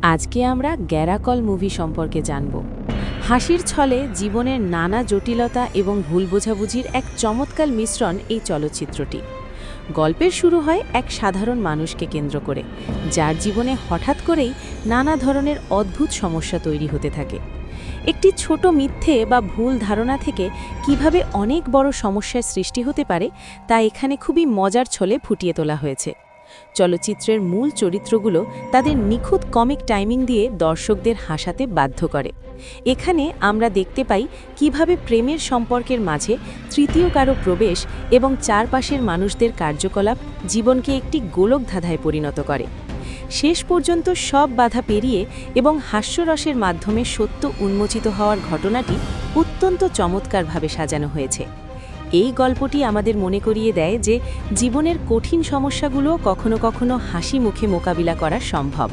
আজকে আমরা গ্যারাকল মুভি সম্পর্কে জানব। হাসির ছলে জীবনের নানা জটিলতা এবং ভুল বোঝাবুঝির এক চমৎকার মিশ্রণ এই চলচ্চিত্রটি। গল্পের শুরু হয় এক সাধারণ মানুষকে কেন্দ্র করে, যার জীবনে হঠাৎ করেই নানা ধরনের অদ্ভুত সমস্যা তৈরি হতে থাকে। একটি ছোট মিথ্যে বা ভুল ধারণা থেকে কিভাবে অনেক বড় সমস্যার সৃষ্টি হতে পারে তা এখানে খুবই মজার ছলে ফুটিয়ে তোলা হয়েছে। চলচ্চিত্রের মূল চরিত্রগুলো তাদের নিখুঁত কমিক টাইমিং দিয়ে দর্শকদের হাসাতে বাধ্য করে। এখানে আমরা দেখতে পাই কিভাবে প্রেমের সম্পর্কের মাঝে তৃতীয় কারো প্রবেশ এবং চারপাশের মানুষদের কার্যকলাপ জীবনকে একটি গোলকধাঁধায় পরিণত করে। শেষ পর্যন্ত সব বাধা পেরিয়ে এবং হাস্যরসের মাধ্যমে সত্য উন্মোচিত হওয়ার ঘটনাটি অত্যন্ত চমৎকারভাবে সাজানো হয়েছে। এই গল্পটি আমাদের মনে করিয়ে দেয় যে জীবনের কঠিন সমস্যাগুলো কখনো কখনো হাসি মুখে মোকাবিলা করা সম্ভব।